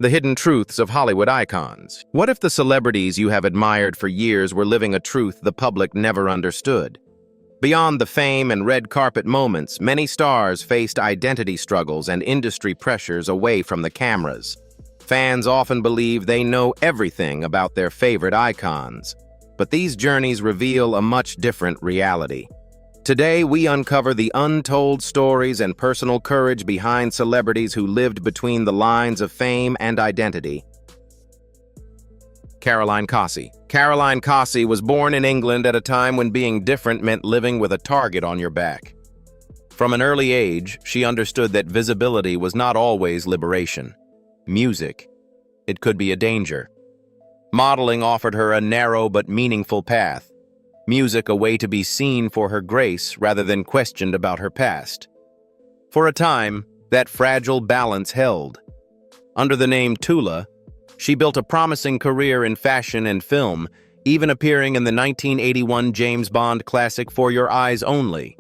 The hidden truths of Hollywood icons. What if the celebrities you have admired for years were living a truth the public never understood? Beyond the fame and red carpet moments, many stars faced identity struggles and industry pressures away from the cameras. Fans often believe they know everything about their favorite icons, but these journeys reveal a much different reality. Today, we uncover the untold stories and personal courage behind celebrities who lived between the lines of fame and identity. Caroline Cossey. Caroline Cossey was born in England at a time when being different meant living with a target on your back. From an early age, she understood that visibility was not always liberation. Music, it could be a danger. Modeling offered her a narrow but meaningful path. Music a way to be seen for her grace rather than questioned about her past. For a time, that fragile balance held. Under the name Tula, she built a promising career in fashion and film, even appearing in the 1981 James Bond classic For Your Eyes Only.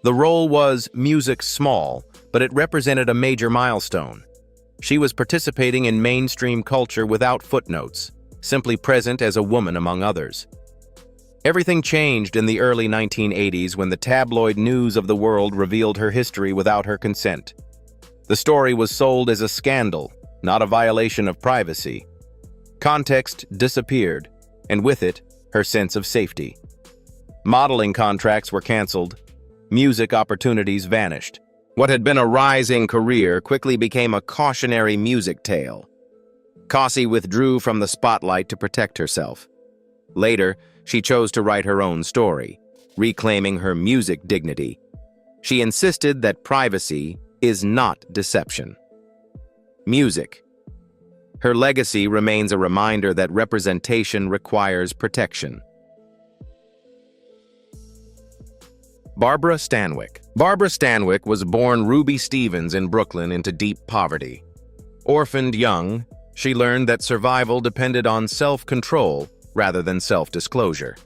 The role was music small, but it represented a major milestone. She was participating in mainstream culture without footnotes, simply present as a woman among others. Everything changed in the early 1980s when the tabloid news of the world revealed her history without her consent. The story was sold as a scandal, not a violation of privacy. Context disappeared, and with it, her sense of safety. Modeling contracts were canceled. Music opportunities vanished. What had been a rising career quickly became a cautionary music tale. Cossey withdrew from the spotlight to protect herself. Later, she chose to write her own story, reclaiming her music dignity. She insisted that privacy is not deception. Music. Her legacy remains a reminder that representation requires protection. Barbara Stanwyck. Barbara Stanwyck was born Ruby Stevens in Brooklyn into deep poverty. Orphaned young, she learned that survival depended on self-control rather than self-disclosure.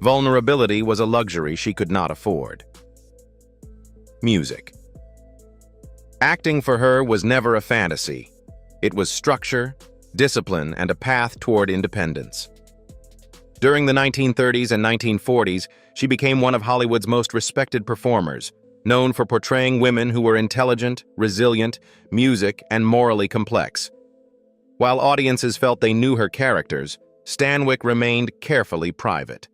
Vulnerability was a luxury she could not afford. Music. Acting for her was never a fantasy. It was structure, discipline, and a path toward independence. During the 1930s and 1940s, she became one of Hollywood's most respected performers, known for portraying women who were intelligent, resilient, music, and morally complex. While audiences felt they knew her characters, Stanwyck remained carefully private.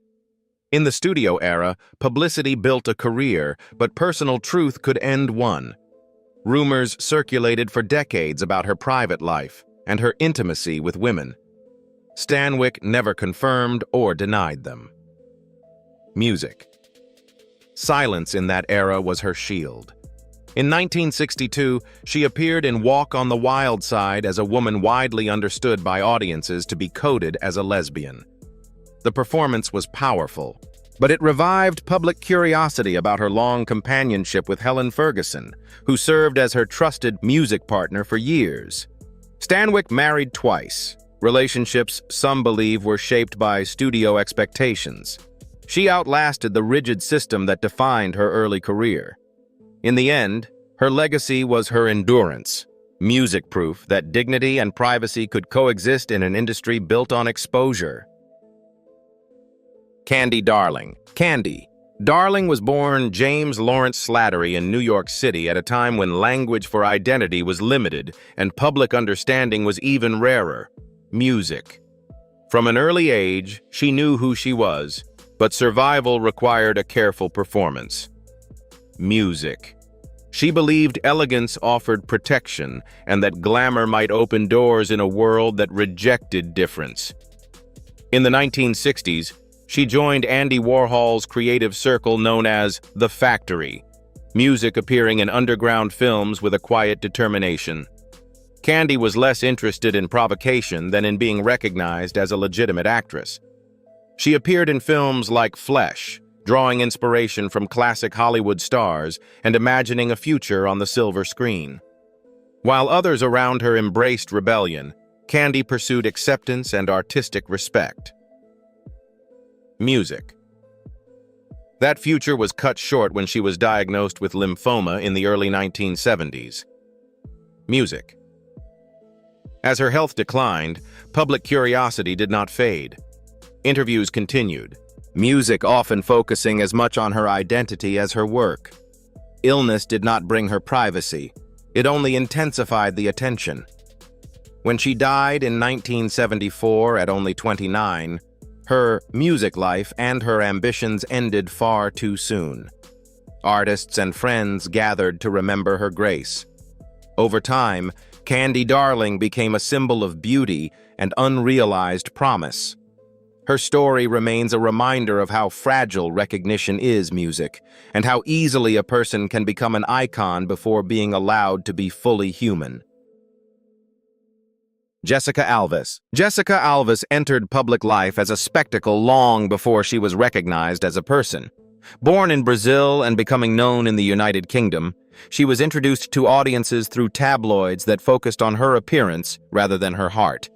In the studio era, publicity built a career, but personal truth could end one. Rumors circulated for decades about her private life and her intimacy with women. Stanwyck never confirmed or denied them. Music. Silence in that era was her shield. In 1962, she appeared in Walk on the Wild Side as a woman widely understood by audiences to be coded as a lesbian. The performance was powerful, but it revived public curiosity about her long companionship with Helen Ferguson, who served as her trusted music partner for years. Stanwyck married twice, relationships some believe were shaped by studio expectations. She outlasted the rigid system that defined her early career. In the end, her legacy was her endurance, music proof that dignity and privacy could coexist in an industry built on exposure. Candy Darling. Candy. Darling was born James Lawrence Slattery in New York City at a time when language for identity was limited and public understanding was even rarer. Music. From an early age, she knew who she was, but survival required a careful performance. Music. She believed elegance offered protection and that glamour might open doors in a world that rejected difference. In the 1960s, she joined Andy Warhol's creative circle known as The Factory, music appearing in underground films with a quiet determination. Candy was less interested in provocation than in being recognized as a legitimate actress. She appeared in films like Flesh, drawing inspiration from classic Hollywood stars and imagining a future on the silver screen. While others around her embraced rebellion, Candy pursued acceptance and artistic respect. Music. That future was cut short when she was diagnosed with lymphoma in the early 1970s. Music. As her health declined, public curiosity did not fade. Interviews continued, music often focusing as much on her identity as her work. Illness did not bring her privacy. It only intensified the attention. When she died in 1974 at only 29, her music life and her ambitions ended far too soon. Artists and friends gathered to remember her grace. Over time, Candy Darling became a symbol of beauty and unrealized promise. Her story remains a reminder of how fragile recognition is music, and how easily a person can become an icon before being allowed to be fully human. Jessica Alves. Jessica Alves entered public life as a spectacle long before she was recognized as a person. Born in Brazil and becoming known in the United Kingdom, she was introduced to audiences through tabloids that focused on her appearance rather than her heart.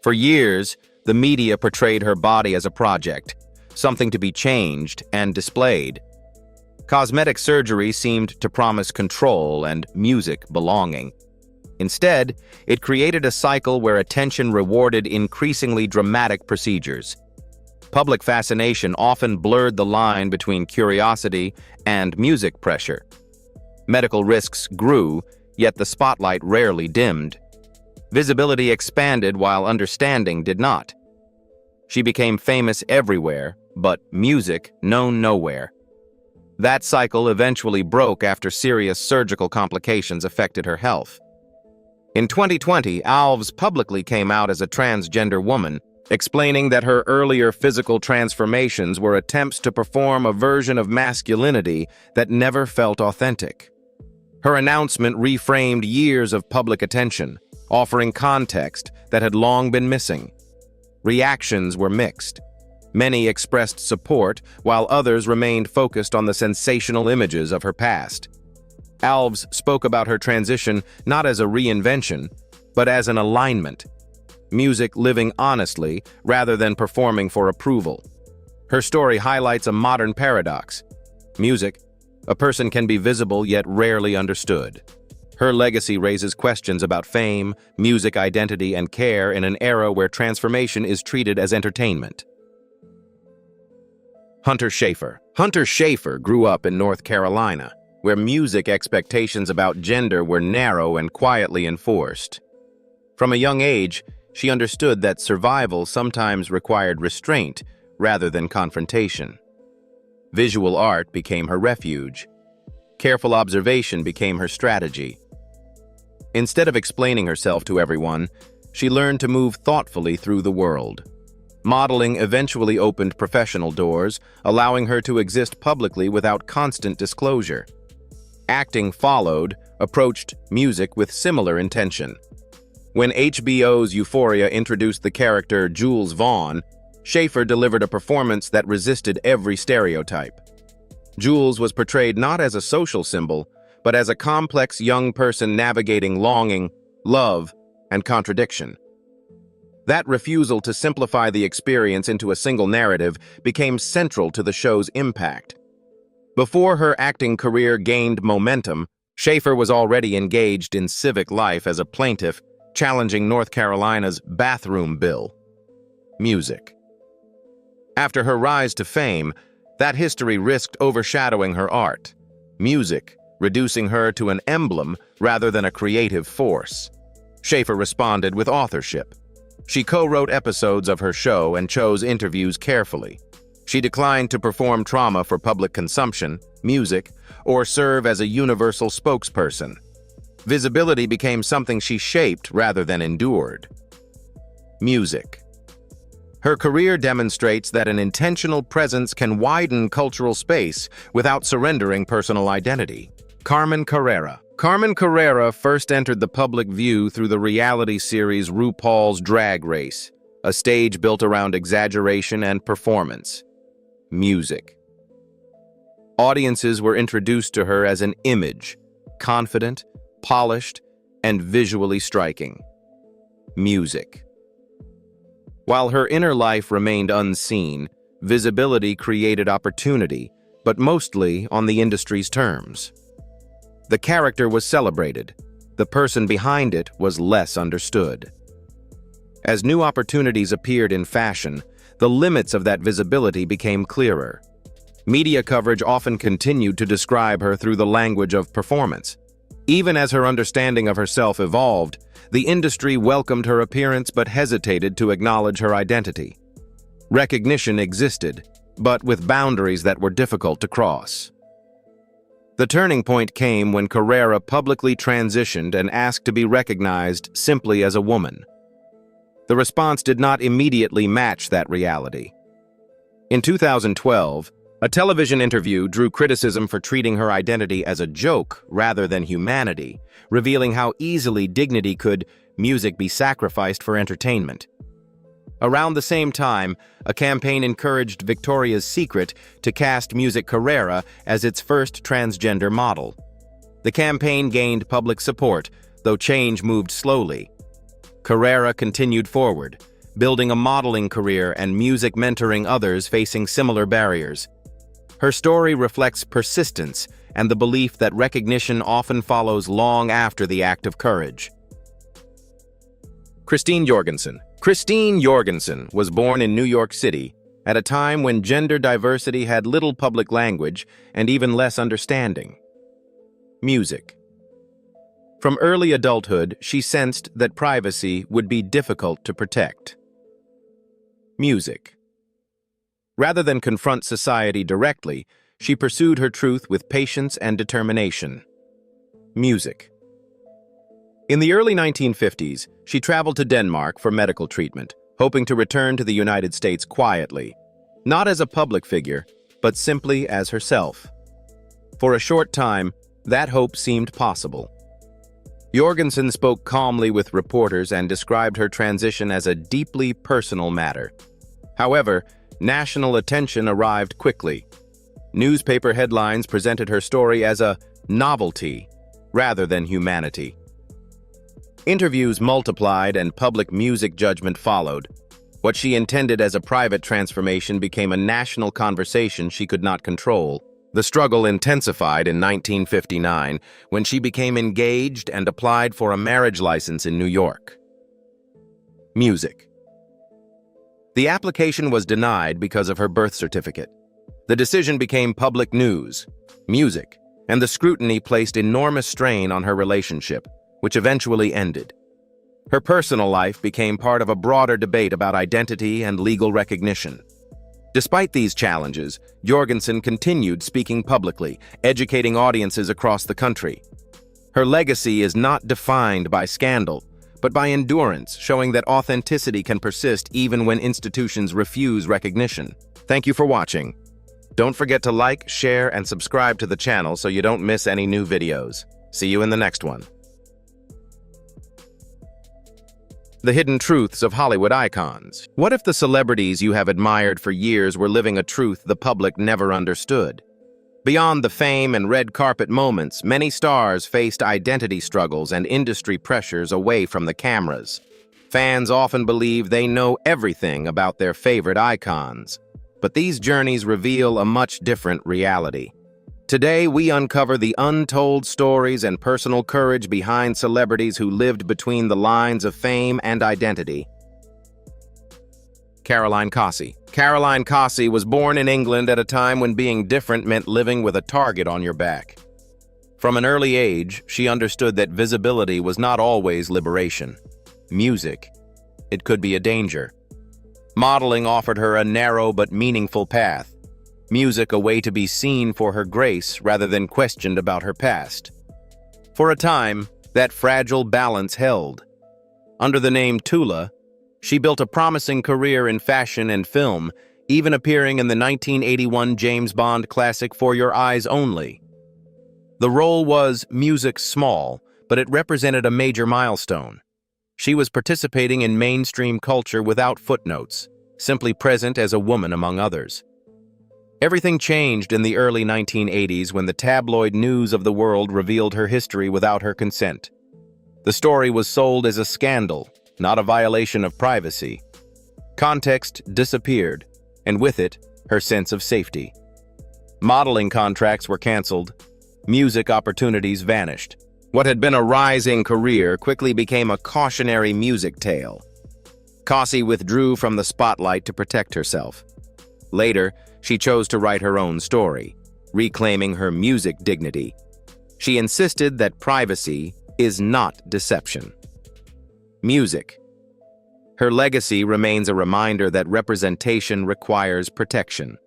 For years, the media portrayed her body as a project, something to be changed and displayed. Cosmetic surgery seemed to promise control and music belonging. Instead, it created a cycle where attention rewarded increasingly dramatic procedures. Public fascination often blurred the line between curiosity and music pressure. Medical risks grew, yet the spotlight rarely dimmed. Visibility expanded while understanding did not. She became famous everywhere, but music known nowhere. That cycle eventually broke after serious surgical complications affected her health. In 2020, Alves publicly came out as a transgender woman, explaining that her earlier physical transformations were attempts to perform a version of masculinity that never felt authentic. Her announcement reframed years of public attention, offering context that had long been missing. Reactions were mixed. Many expressed support, while others remained focused on the sensational images of her past. Alves spoke about her transition not as a reinvention, but as an alignment. Music living honestly rather than performing for approval. Her story highlights a modern paradox. Music, a person can be visible yet rarely understood. Her legacy raises questions about fame, music identity, and care in an era where transformation is treated as entertainment. Hunter Schafer. Hunter Schafer grew up in North Carolina, where music expectations about gender were narrow and quietly enforced. From a young age, she understood that survival sometimes required restraint rather than confrontation. Visual art became her refuge. Careful observation became her strategy. Instead of explaining herself to everyone, she learned to move thoughtfully through the world. Modeling eventually opened professional doors, allowing her to exist publicly without constant disclosure. Acting followed, approached music with similar intention. When HBO's Euphoria introduced the character Jules Vaughn, Schafer delivered a performance that resisted every stereotype. Jules was portrayed not as a social symbol, but as a complex young person navigating longing, love, and contradiction. That refusal to simplify the experience into a single narrative became central to the show's impact. Before her acting career gained momentum, Schafer was already engaged in civic life as a plaintiff, challenging North Carolina's bathroom bill. Music. After her rise to fame, that history risked overshadowing her art. Music, reducing her to an emblem rather than a creative force. Schafer responded with authorship. She co-wrote episodes of her show and chose interviews carefully. She declined to perform trauma for public consumption, music, or serve as a universal spokesperson. Visibility became something she shaped rather than endured. Music. Her career demonstrates that an intentional presence can widen cultural space without surrendering personal identity. Carmen Carrera. Carmen Carrera first entered the public view through the reality series RuPaul's Drag Race, a stage built around exaggeration and performance. Music. Audiences were introduced to her as an image, confident, polished, and visually striking. Music. While her inner life remained unseen, visibility created opportunity, but mostly on the industry's terms. The character was celebrated. The person behind it was less understood. As new opportunities appeared in fashion, the limits of that visibility became clearer. Media coverage often continued to describe her through the language of performance. Even as her understanding of herself evolved, the industry welcomed her appearance but hesitated to acknowledge her identity. Recognition existed, but with boundaries that were difficult to cross. The turning point came when Carrera publicly transitioned and asked to be recognized simply as a woman. The response did not immediately match that reality. In 2012, a television interview drew criticism for treating her identity as a joke rather than humanity, revealing how easily dignity could music be sacrificed for entertainment. Around the same time, a campaign encouraged Victoria's Secret to cast Music Carrera as its first transgender model. The campaign gained public support, though change moved slowly. Carrera continued forward, building a modeling career and music mentoring others facing similar barriers. Her story reflects persistence and the belief that recognition often follows long after the act of courage. Christine Jorgensen. Christine Jorgensen was born in New York City at a time when gender diversity had little public language and even less understanding. Music. From early adulthood, she sensed that privacy would be difficult to protect. Music. Rather than confront society directly, she pursued her truth with patience and determination. Music. In the early 1950s, she traveled to Denmark for medical treatment, hoping to return to the United States quietly, not as a public figure, but simply as herself. For a short time, that hope seemed possible. Jorgensen spoke calmly with reporters and described her transition as a deeply personal matter. However, national attention arrived quickly. Newspaper headlines presented her story as a novelty rather than humanity. Interviews multiplied and public music judgment followed. What she intended as a private transformation became a national conversation she could not control. The struggle intensified in 1959 when she became engaged and applied for a marriage license in New York. Music. The application was denied because of her birth certificate. The decision became public news, music, and the scrutiny placed enormous strain on her relationship, which eventually ended. Her personal life became part of a broader debate about identity and legal recognition. Despite these challenges, Jorgensen continued speaking publicly, educating audiences across the country. Her legacy is not defined by scandal, but by endurance, showing that authenticity can persist even when institutions refuse recognition. Thank you for watching. Don't forget to like, share, and subscribe to the channel so you don't miss any new videos. See you in the next one. The hidden truths of Hollywood icons. What if the celebrities you have admired for years were living a truth the public never understood? Beyond the fame and red carpet moments, many stars faced identity struggles and industry pressures away from the cameras. Fans often believe they know everything about their favorite icons, but these journeys reveal a much different reality. Today, we uncover the untold stories and personal courage behind celebrities who lived between the lines of fame and identity. Caroline Cossey. Caroline Cossey was born in England at a time when being different meant living with a target on your back. From an early age, she understood that visibility was not always liberation. Music, it could be a danger. Modeling offered her a narrow but meaningful path. Music a way to be seen for her grace rather than questioned about her past. For a time, that fragile balance held. Under the name Tula, she built a promising career in fashion and film, even appearing in the 1981 James Bond classic For Your Eyes Only. The role was music small, but it represented a major milestone. She was participating in mainstream culture without footnotes, simply present as a woman among others. Everything changed in the early 1980s when the tabloid news of the world revealed her history without her consent. The story was sold as a scandal, not a violation of privacy. Context disappeared, and with it, her sense of safety. Modeling contracts were canceled. Music opportunities vanished. What had been a rising career quickly became a cautionary music tale. Cassie withdrew from the spotlight to protect herself. Later, she chose to write her own story, reclaiming her music dignity. She insisted that privacy is not deception. Music. Her legacy remains a reminder that representation requires protection.